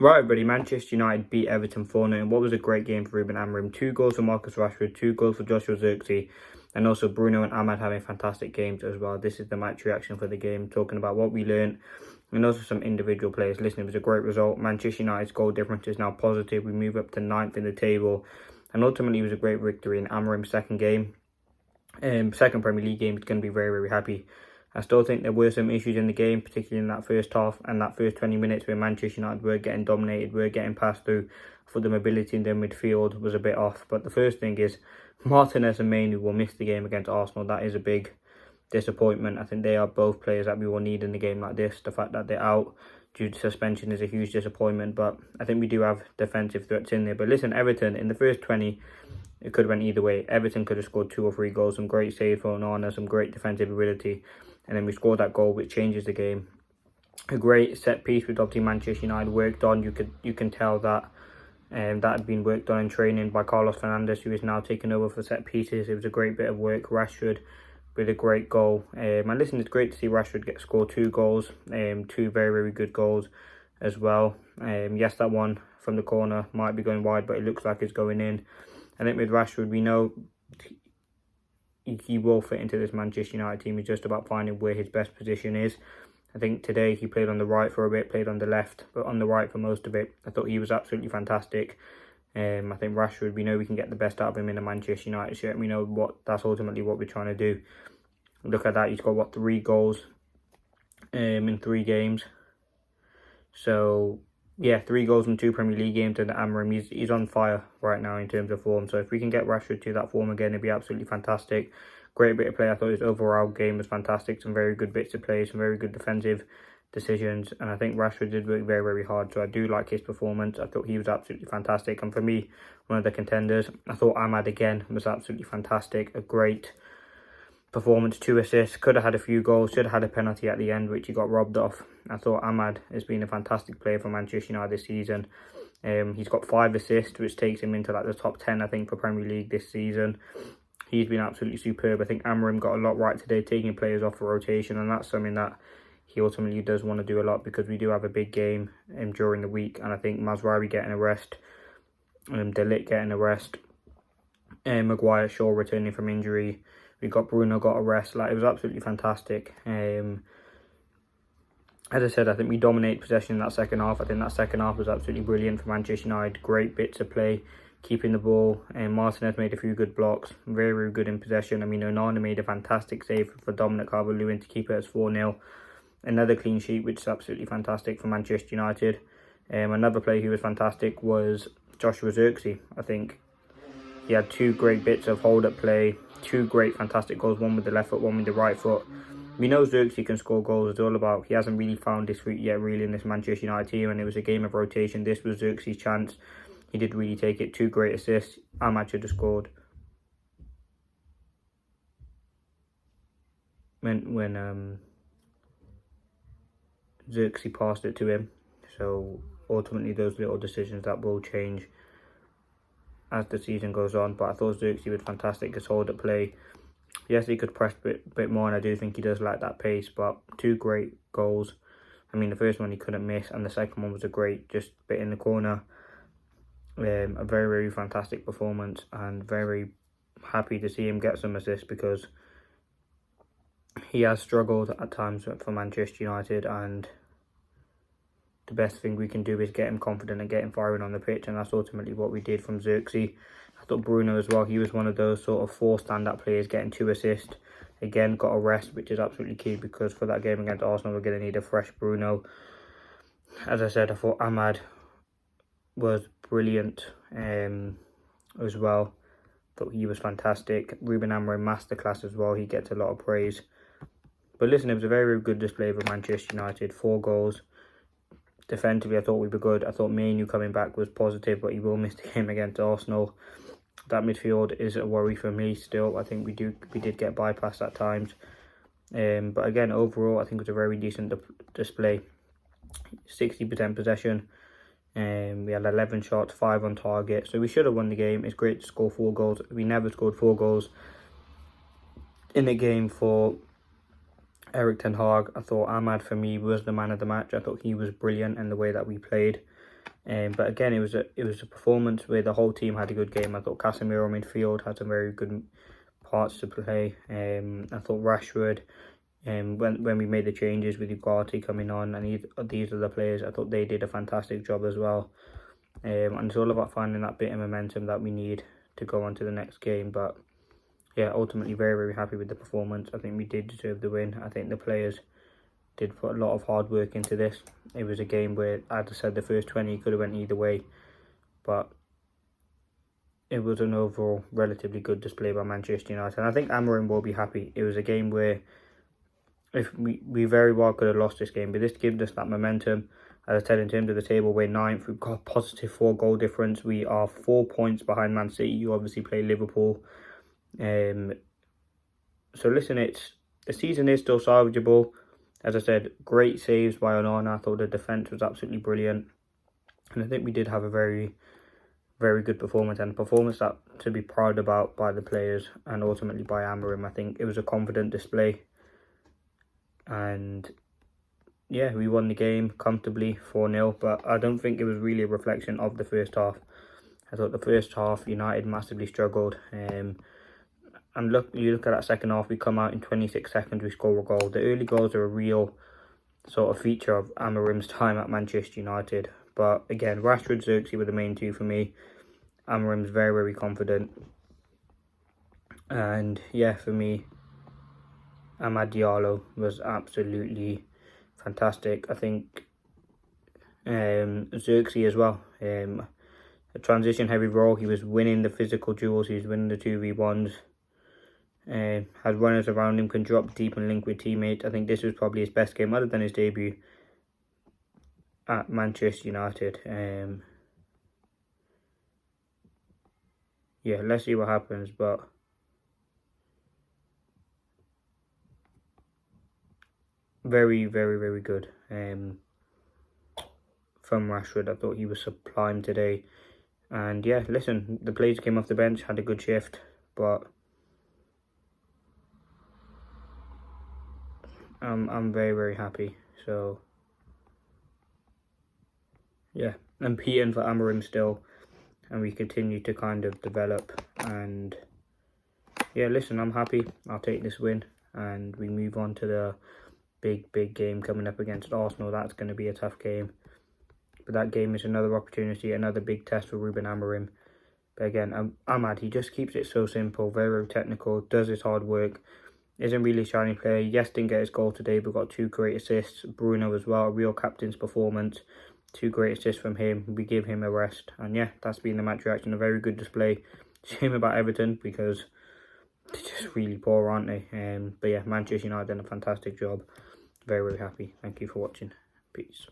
Right, everybody, Manchester United beat Everton 4-0 and what was a great game for Ruben Amorim. 2 goals for Marcus Rashford, 2 goals for Joshua Zirkzee, and also Bruno and Ahmad having fantastic games as well. This is the match reaction for the game, talking about what we learned and also some individual players. Listen, it was a great result. Manchester United's goal difference is now positive. We move up to 9th in the table, and ultimately it was a great victory in Amorim's second game. Second Premier League game is going to be very, very happy. I still think there were some issues in the game, particularly in that first half and that first 20 minutes where Manchester United were getting dominated, were getting passed through. For the mobility in their midfield was a bit off. But the first thing is Martinez and Mainu will miss the game against Arsenal. That is a big disappointment. I think they are both players that we will need in a game like this. The fact that they're out due to suspension is a huge disappointment. But I think we do have defensive threats in there. But listen, Everton, in the first 20, it could have went either way. Everton could have scored 2 or 3 goals, some great saves from Onana, some great defensive ability. And then we scored that goal, which changes the game. A great set piece, which obviously Manchester United worked on. You can tell that that had been worked on in training by Carlos Fernandes, who is now taking over for set pieces. It was a great bit of work. Rashford with a great goal. And listen, it's great to see Rashford score 2 goals. 2 very, very good goals as well. Yes, that one from the corner might be going wide, but it looks like it's going in. I think with Rashford, we know he will fit into this Manchester United team. It's just about finding where his best position is. I think today he played on the right for a bit, played on the left, but on the right for most of it. I thought he was absolutely fantastic. I think Rashford, we know we can get the best out of him in a Manchester United shirt. We know that's ultimately what we're trying to do. Look at that, he's got 3 goals in 3 games. So yeah, 3 goals in 2 Premier League games, and Amorim, he's on fire right now in terms of form. So if we can get Rashford to that form again, it'd be absolutely fantastic. Great bit of play. I thought his overall game was fantastic. Some very good bits of play, some very good defensive decisions. And I think Rashford did work very, very hard. So I do like his performance. I thought he was absolutely fantastic. And for me, one of the contenders, I thought Ahmad again was absolutely fantastic. A great performance, 2 assists, could have had a few goals, should have had a penalty at the end, which he got robbed off. I thought Ahmad has been a fantastic player for Manchester United this season. He's got 5 assists, which takes him into the top 10, I think, for Premier League this season. He's been absolutely superb. I think Amorim got a lot right today, taking players off the rotation, and that's something that he ultimately does want to do a lot, because we do have a big game during the week, and I think Mazraoui getting a rest, De Ligt getting a rest, Maguire, Shaw returning from injury. We got Bruno got a rest. It was absolutely fantastic. As I said, I think we dominated possession in that second half. I think that second half was absolutely brilliant for Manchester United. Great bits of play, keeping the ball. And Martinez made a few good blocks. Very, very good in possession. I mean, Onana made a fantastic save for Dominic Calvert-Lewin to keep it as 4-0. Another clean sheet, which is absolutely fantastic for Manchester United. Another player who was fantastic was Joshua Zirkzee. I think he had 2 great bits of hold-up play. 2 great, fantastic goals, one with the left foot, one with the right foot. We know Zirkzee can score goals. It's all about, he hasn't really found his feet yet, really, in this Manchester United team, and it was a game of rotation. This was Zirkzee's chance. He did really take it. 2 great assists. Ahmad should have scored. When Zirkzee passed it to him. So ultimately, those little decisions that will change as the season goes on. But I thought Zirkzee was fantastic. His hold up play. Yes, he could press a bit more, and I do think he does like that pace. But 2 great goals. I mean, the first one he couldn't miss, and the second one was a great just bit in the corner. A very, very fantastic performance, and very happy to see him get some assists, because he has struggled at times for Manchester United, and the best thing we can do is get him confident and get him firing on the pitch, and that's ultimately what we did from Zirkzee. I thought Bruno as well, he was one of those sort of 4 stand-up players, getting 2 assists. Again, got a rest, which is absolutely key, because for that game against Arsenal, we're going to need a fresh Bruno. As I said, I thought Ahmad was brilliant as well. Thought he was fantastic. Ruben Amorim masterclass as well. He gets a lot of praise. But listen, it was a very, very good display for Manchester United. 4 goals. Defensively, I thought we were good. I thought Mainu coming back was positive, but he will miss the game against Arsenal. That midfield is a worry for me still. I think we did get bypassed at times. But again, overall, I think it was a very decent display. 60% possession. We had 11 shots, 5 on target. So we should have won the game. It's great to score 4 goals. We never scored 4 goals in a game for Erik ten Hag. I thought Ahmad, for me, was the man of the match. I thought he was brilliant in the way that we played. But again, it was a performance where the whole team had a good game. I thought Casemiro midfield had some very good parts to play. I thought Rashford, when we made the changes with Zirkzee coming on, and these other players, I thought they did a fantastic job as well. And it's all about finding that bit of momentum that we need to go on to the next game. But yeah, ultimately very, very happy with the performance. I think we did deserve the win. I think the players did put a lot of hard work into this. It was a game where, as I said, the first 20 could have went either way, but it was an overall relatively good display by Manchester United. And I think Amorim will be happy. It was a game where if we very well could have lost this game, but this gives us that momentum. As I said, in terms of the table, we're 9th. We've got a positive 4-goal difference. We are 4 points behind Man City. You obviously play Liverpool. So listen, the season is still salvageable. As I said, great saves by Onana. I thought the defence was absolutely brilliant. And I think we did have a very, very good performance, and a performance that to be proud about by the players and ultimately by Amorim. I think it was a confident display. And yeah, we won the game comfortably 4-0, but I don't think it was really a reflection of the first half. I thought the first half, United massively struggled. And you look at that second half, we come out in 26 seconds, we score a goal. The early goals are a real sort of feature of Amorim's time at Manchester United. But again, Rashford, Zirkzee were the main two for me. Amorim's very, very confident. And yeah, for me, Amad Diallo was absolutely fantastic. I think Zirkzee as well. A transition heavy role. He was winning the physical duels. He was winning the 2v1s. Had runners around him, can drop deep and link with teammates. I think this was probably his best game other than his debut at Manchester United. Yeah, let's see what happens, but very, very, very good from Rashford. I thought he was sublime today. And yeah, listen, the players came off the bench, had a good shift, but I'm very, very happy. So yeah, I'm peeing for Amorim still, and we continue to kind of develop. And yeah, listen, I'm happy. I'll take this win, and we move on to the big game coming up against Arsenal. That's going to be a tough game, but that game is another opportunity, another big test for Ruben Amorim. But again, Ahmad, he just keeps it so simple, very, very technical, does his hard work, isn't really a shiny player. Yes, didn't get his goal today, but got 2 great assists. Bruno as well, a real captain's performance, 2 great assists from him. We give him a rest, and yeah, that's been the match reaction. A very good display. Shame about Everton because they're just really poor, aren't they? But yeah, Manchester United done a fantastic job. Very, very happy. Thank you for watching. Peace.